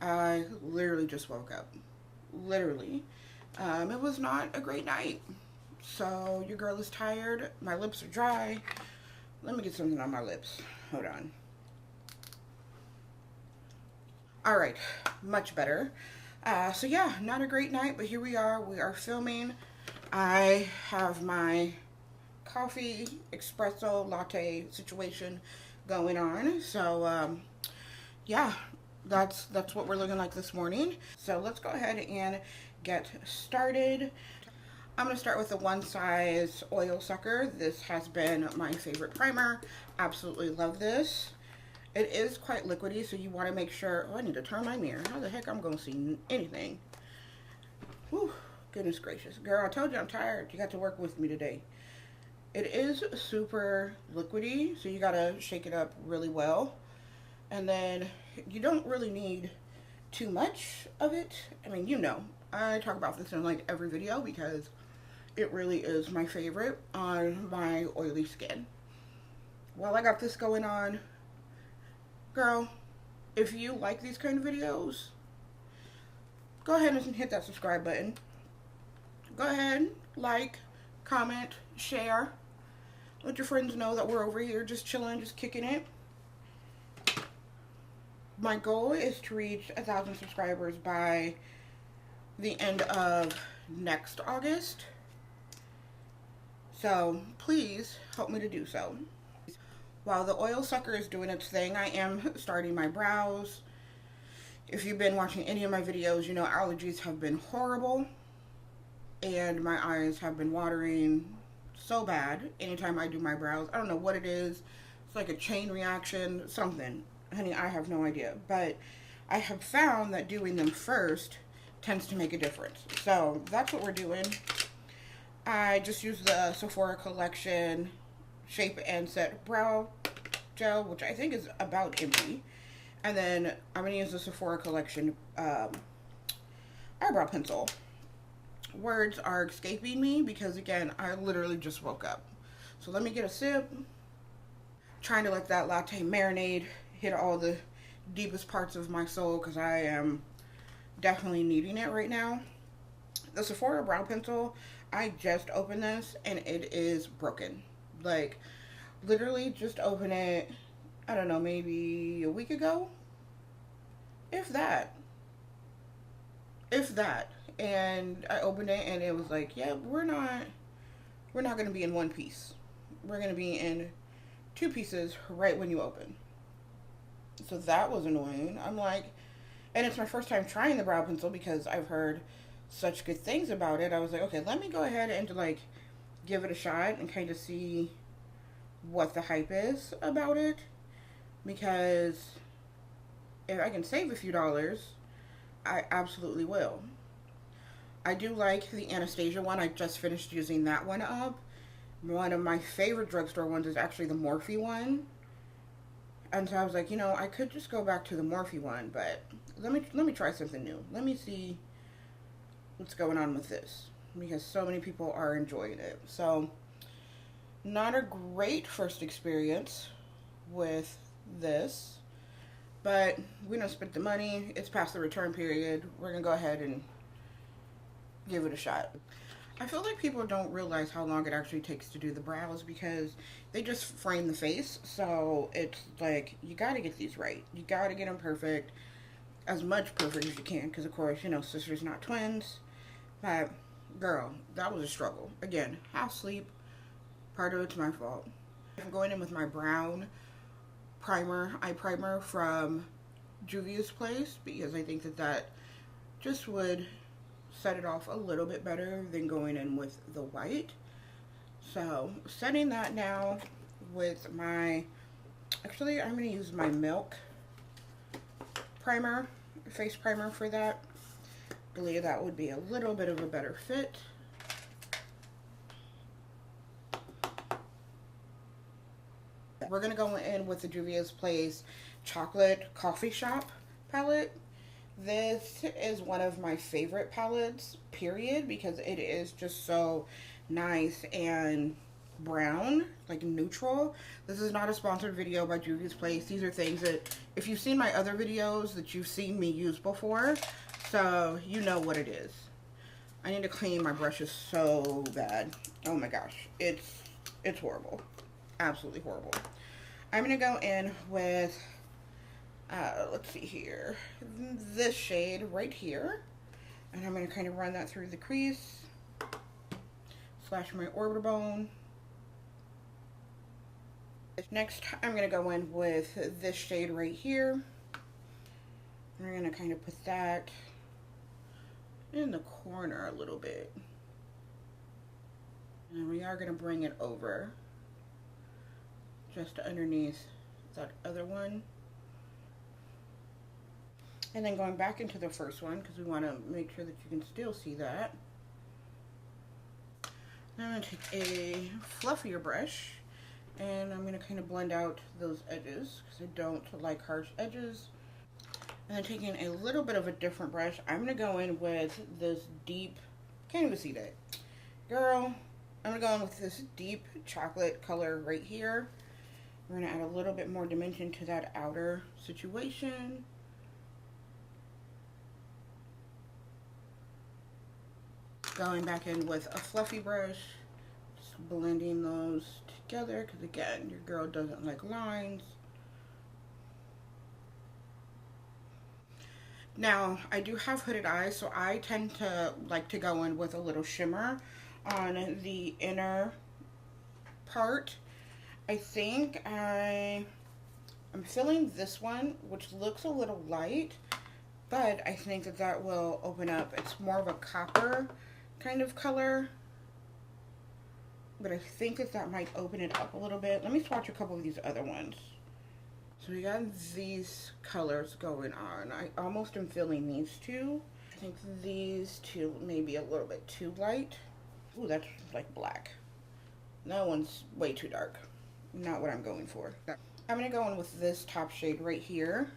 I literally just woke up. Literally. It was not a great night. So your girl is tired. My lips are dry. Let me get something on my lips. Hold on. Alright, much better. So yeah, not a great night, but here we are. We are filming. I have my coffee espresso latte situation going on. So yeah, that's what we're looking like this morning. So let's go ahead and get started. I'm going to start with the One Size Oil Sucker. This has been my favorite primer. Absolutely love this. It is quite liquidy, so you want to make sure... Oh, I need to turn my mirror. How the heck I'm going to see anything? Whew, goodness gracious. Girl, I told you I'm tired. You got to work with me today. It is super liquidy, so you got to shake it up really well. And then you don't really need too much of it. I mean, you know, I talk about this in like every video because it really is my favorite on my oily skin. While I got this going on, girl, if you like these kind of videos, go ahead and hit that subscribe button. Go ahead, like, comment, share. Let your friends know that we're over here just chilling, just kicking it. My goal is to reach 1,000 subscribers by the end of next August. So please help me to do so. While the oil sucker is doing its thing, I am starting my brows. If you've been watching any of my videos, you know allergies have been horrible. And my eyes have been watering so bad anytime I do my brows. I don't know what it is. It's like a chain reaction, something. Honey, I have no idea. But I have found that doing them first tends to make a difference. So that's what we're doing. I just used the Sephora Collection Shape and Set Brow Gel, which I think is about empty. And then I'm going to use the Sephora Collection eyebrow pencil. Words are escaping me because, again, I literally just woke up. So let me get a sip. Trying to let that latte marinade, hit all the deepest parts of my soul because I am definitely needing it right now. The Sephora brow pencil, I just opened this and it is broken. Like, literally just opened it, I don't know, maybe a week ago? If that. If that. And I opened it and it was like, yeah, we're not going to be in one piece. We're going to be in two pieces right when you open. So that was annoying. I'm like, and it's my first time trying the brow pencil because I've heard such good things about it. I was like, okay, let me go ahead and like give it a shot and kind of see what the hype is about it. Because if I can save a few dollars, I absolutely will. I do like the Anastasia one. I just finished using that one up. One of my favorite drugstore ones is actually the Morphe one. And so I was like, you know, I could just go back to the Morphe one, but let me try something new. Let me see what's going on with this because so many people are enjoying it. So not a great first experience with this, but we don't spend the money. It's past the return period. We're gonna go ahead and give it a shot. I feel like people don't realize how long it actually takes to do the brows because they just frame the face. So it's like, you gotta get these right. You gotta get them perfect, as much perfect as you can, because of course, you know, sisters not twins. But girl, that was a struggle. Again, half sleep, part of it's my fault. I'm going in with my brown eye primer from Juvia's place because I think that just would set it off a little bit better than going in with the white. So setting that now with my, actually I'm going to use my Milk primer, face primer for that. I believe that would be a little bit of a better fit. We're going to go in with the Juvia's Place Chocolate Coffee Shop palette. This is one of my favorite palettes, period, because it is just so nice and brown, like neutral. This is not a sponsored video by Juvia's Place. These are things that, if you've seen my other videos, that you've seen me use before, so you know what it is. I need to clean my brushes so bad. Oh my gosh, it's horrible, absolutely horrible. I'm gonna go in with let's see here, this shade right here, and I'm gonna kind of run that through the crease slash my orbital bone. Next, I'm gonna go in with this shade right here. We're gonna kind of put that in the corner a little bit, and we are gonna bring it over just underneath that other one, and then going back into the first one because we want to make sure that you can still see that. Now I'm going to take a fluffier brush, and I'm going to kind of blend out those edges because I don't like harsh edges. And then taking a little bit of a different brush, I'm going to go in with this deep, can't even see that, girl, I'm going to go in with this deep chocolate color right here. We're going to add a little bit more dimension to that outer situation. Going back in with a fluffy brush, just blending those together because again, your girl doesn't like lines. Now, I do have hooded eyes, so I tend to like to go in with a little shimmer on the inner part. I think I'm feeling this one, which looks a little light, but I think that that will open up. It's more of a copper kind of color, but I think that that might open it up a little bit. Let me swatch a couple of these other ones. So we got these colors going on. I almost am feeling these two. I think these two may be a little bit too light. Ooh, that's like black. That one's way too dark. Not what I'm going for. I'm gonna go in with this top shade right here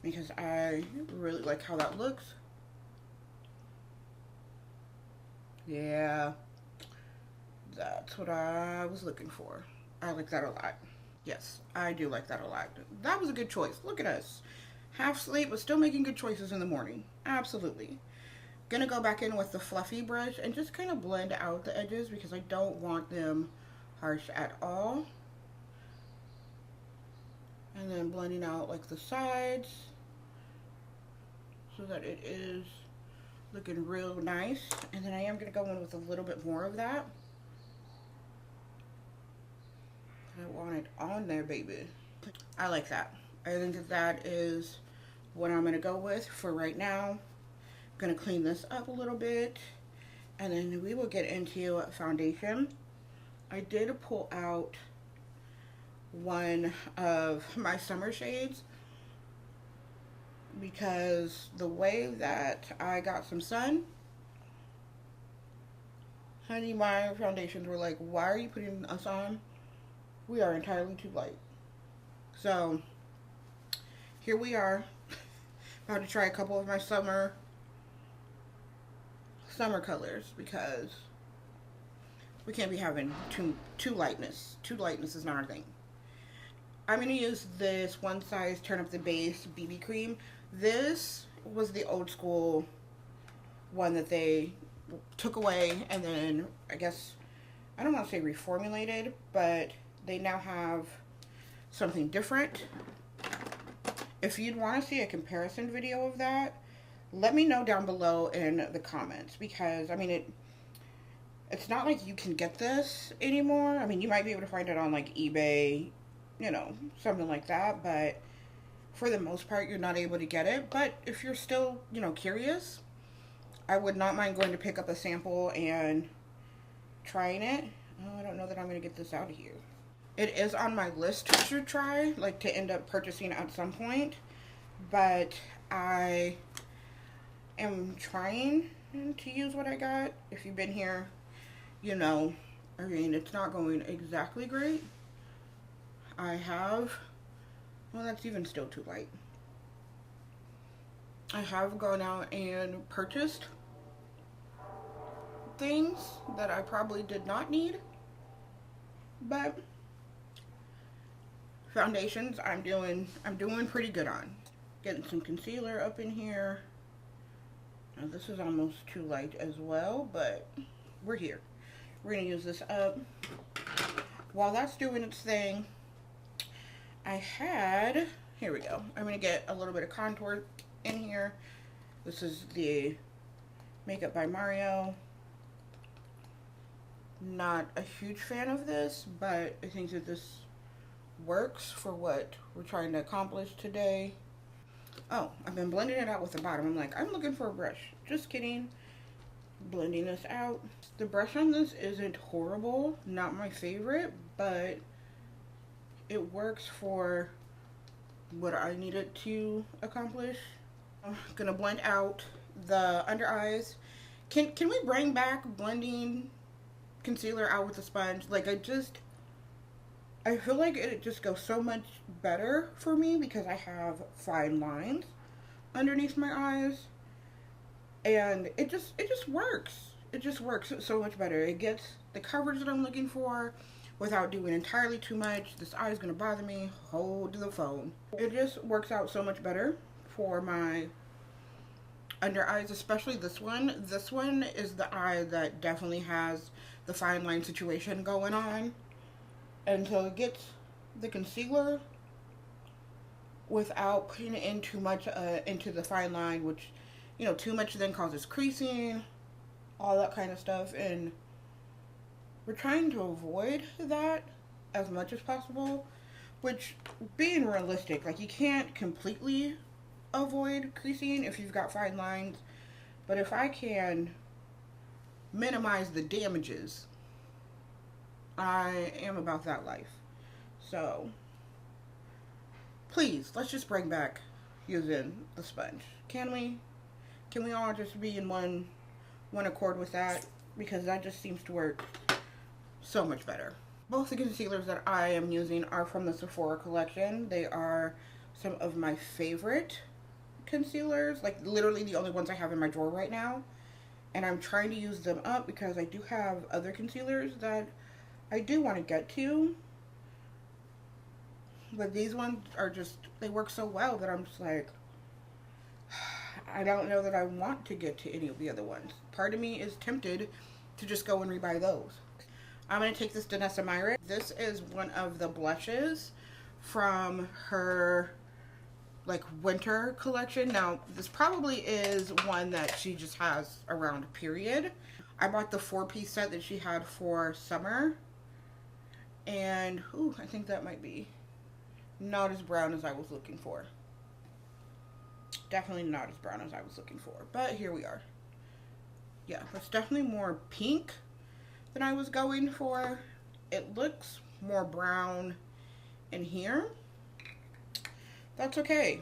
because I really like how that looks. Yeah, that's what I was looking for. I like that a lot. Yes, I do like that a lot. That was a good choice. Look at us. Half asleep, but still making good choices in the morning. Absolutely. Gonna go back in with the fluffy brush and just kind of blend out the edges because I don't want them harsh at all. And then blending out like the sides so that it is looking real nice. And then I am going to go in with a little bit more of that. I want it on there, baby. I like that. I think that that is what I'm going to go with for right now. I'm going to clean this up a little bit, and then we will get into foundation. I did pull out one of my summer shades because the way that I got some sun, honey, my foundations were like, why are you putting us on? We are entirely too light. So here we are, about to try a couple of my summer colors because we can't be having too lightness. Too lightness is not our thing. I'm going to use this One Size Turn Up the Base BB cream. This was the old school one that they took away and then, I guess, I don't want to say reformulated, but they now have something different. If you'd want to see a comparison video of that, let me know down below in the comments because, I mean, it's not like you can get this anymore. I mean, you might be able to find it on like eBay, you know, something like that, but for the most part, you're not able to get it. But if you're still, you know, curious, I would not mind going to pick up a sample and trying it. Oh, I don't know that I'm going to get this out of here. It is on my list to try, like to end up purchasing at some point, but I am trying to use what I got. If you've been here, you know, I mean, it's not going exactly great. I have, well, that's even still too light. I have gone out and purchased things that I probably did not need. But foundations, I'm doing pretty good on. Getting some concealer up in here. Now this is almost too light as well, but we're here. We're gonna use this up. While that's doing its thing, here we go. I'm gonna get a little bit of contour in here. This is the Makeup by Mario. Not a huge fan of this, but I think that this works for what we're trying to accomplish today. Oh, I've been blending it out with the bottom. I'm like, I'm looking for a brush. Just kidding. Blending this out. The brush on this isn't horrible. Not my favorite, but it works for what I needed to accomplish. I'm gonna blend out the under eyes. Can we bring back blending concealer out with a sponge? Like, I feel like it just goes so much better for me because I have fine lines underneath my eyes, and it just works. It just works so much better. It gets the coverage that I'm looking for without doing entirely too much. This eye is gonna bother me. Hold the phone. It just works out so much better for my under eyes, especially this one. This one is the eye that definitely has the fine line situation going on. And so it gets the concealer without putting in too much into the fine line, which, you know, too much then causes creasing, all that kind of stuff. And we're trying to avoid that as much as possible, which, being realistic, like, you can't completely avoid creasing if you've got fine lines, but if I can minimize the damages, I am about that life. So please, let's just bring back using the sponge. Can we all just be in one accord with that? Because that just seems to work so much better. Both the concealers that I am using are from the Sephora collection. They are some of my favorite concealers, like literally the only ones I have in my drawer right now. And I'm trying to use them up because I do have other concealers that I do want to get to. But these ones are just, they work so well that I'm just like, I don't know that I want to get to any of the other ones. Part of me is tempted to just go and rebuy those. I'm going to take this Danessa Myrick. This is one of the blushes from her like winter collection. Now this probably is one that she just has around, period. I bought the 4-piece set that she had for summer, and ooh, I think that might be not as brown as I was looking for. Definitely not as brown as I was looking for, but here we are. Yeah, it's definitely more pink than I was going for. It looks more brown in here. That's okay.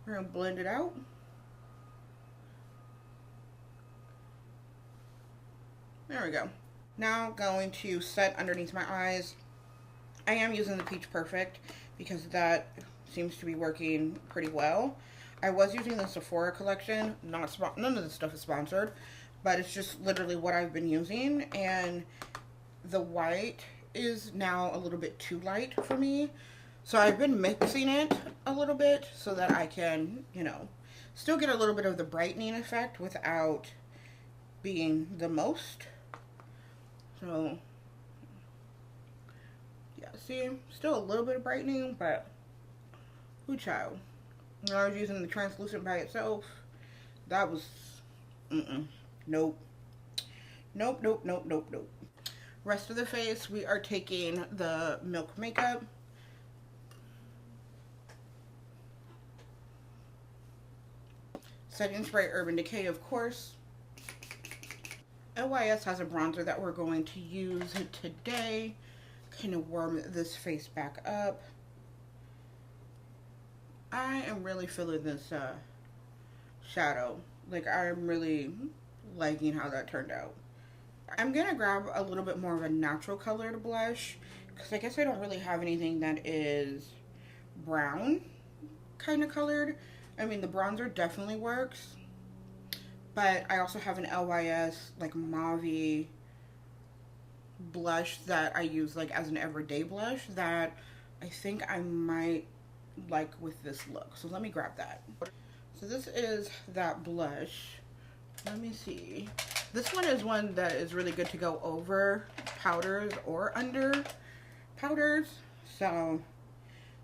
We're gonna blend it out. There we go. Now going to set underneath my eyes. I am using the Peach Perfect because that seems to be working pretty well. I was using the Sephora collection. None of this stuff is sponsored, but it's just literally what I've been using, and the white is now a little bit too light for me. So I've been mixing it a little bit so that I can, you know, still get a little bit of the brightening effect without being the most. So, yeah, see, still a little bit of brightening, but who child. When I was using the translucent by itself, that was, nope. Nope, nope, nope, nope, nope. Rest of the face, we are taking the Milk Makeup. Setting Spray Urban Decay, of course. LYS has a bronzer that we're going to use today. Kind of warm this face back up. I am really feeling this shadow. Like, I'm really liking how that turned out. I'm going to grab a little bit more of a natural colored blush, because I guess I don't really have anything that is brown kind of colored. I mean, the bronzer definitely works, but I also have an LYS like mauve-y blush that I use like as an everyday blush that I think I might like with this look. So let me grab that. So this is that blush. Let me see. This one is one that is really good to go over powders or under powders. So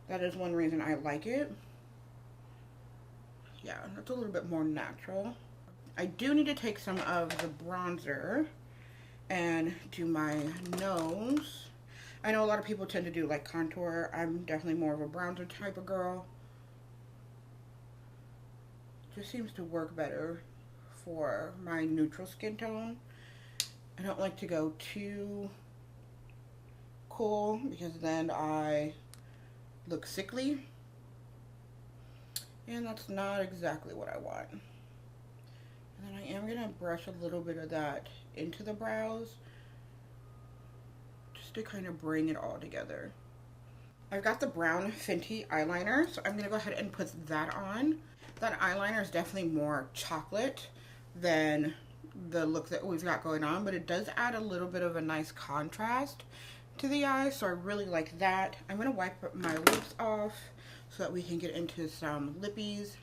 that is one reason I like it. Yeah, that's a little bit more natural. I do need to take some of the bronzer and do my nose. I know a lot of people tend to do like contour. I'm definitely more of a bronzer type of girl. Just seems to work better for my neutral skin tone. I don't like to go too cool because then I look sickly. And that's not exactly what I want. And then I am going to brush a little bit of that into the brows just to kind of bring it all together. I've got the brown Fenty eyeliner, so I'm going to go ahead and put that on. That eyeliner is definitely more chocolate than the look that we've got going on, but it does add a little bit of a nice contrast to the eyes, so I really like that. I'm going to wipe my lips off so that we can get into some lippies.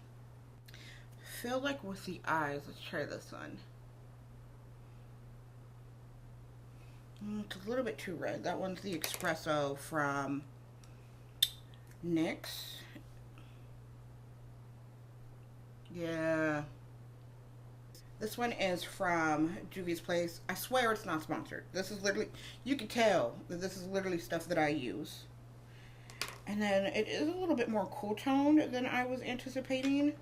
Feel like with the eyes, let's try this one. It's a little bit too red. That one's the Espresso from NYX. Yeah. This one is from Juvia's Place. I swear it's not sponsored. This is literally, you can tell that this is literally stuff that I use. And then it is a little bit more cool toned than I was anticipating.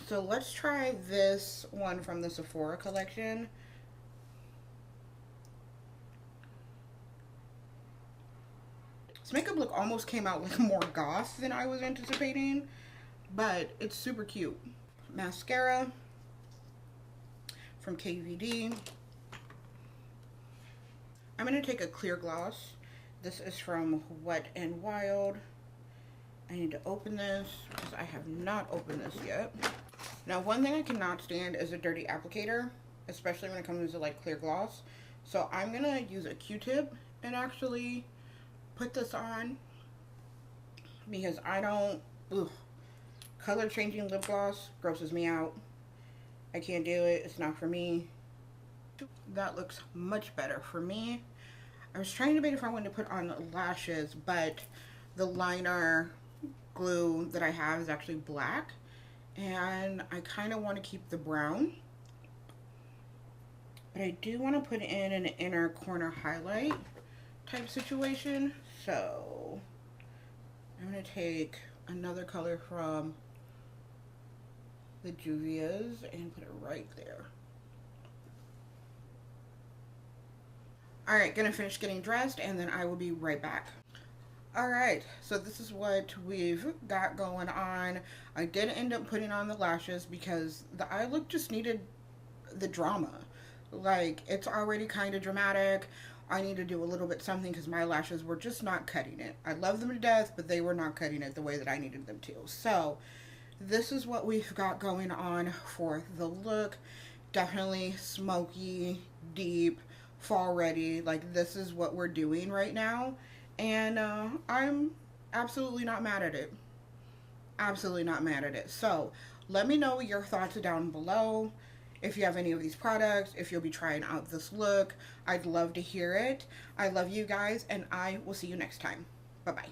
So let's try this one from the Sephora collection. This makeup look almost came out like more goth than I was anticipating, but it's super cute. Mascara from KVD. I'm going to take a clear gloss. This is from Wet n Wild. I need to open this because I have not opened this yet. Now, one thing I cannot stand is a dirty applicator, especially when it comes to like clear gloss. So I'm going to use a Q-tip and actually put this on because I don't, color changing lip gloss grosses me out. I can't do it. It's not for me. That looks much better for me. I was trying to debate if I wanted to put on lashes, but the liner glue that I have is actually black, and I kind of want to keep the brown. But I do want to put in an inner corner highlight type situation. So I'm going to take another color from the Juvias and put it right there. Alright, gonna finish getting dressed and then I will be right back. Alright, so this is what we've got going on. I did end up putting on the lashes because the eye look just needed the drama. Like, it's already kind of dramatic. I need to do a little bit something because my lashes were just not cutting it. I love them to death, but they were not cutting it the way that I needed them to. So, this is what we've got going on for the look. Definitely smoky, deep, fall ready. Like, this is what we're doing right now. And I'm absolutely not mad at it. Absolutely not mad at it. So, let me know your thoughts down below. If you have any of these products, if you'll be trying out this look, I'd love to hear it. I love you guys, and I will see you next time. Bye-bye.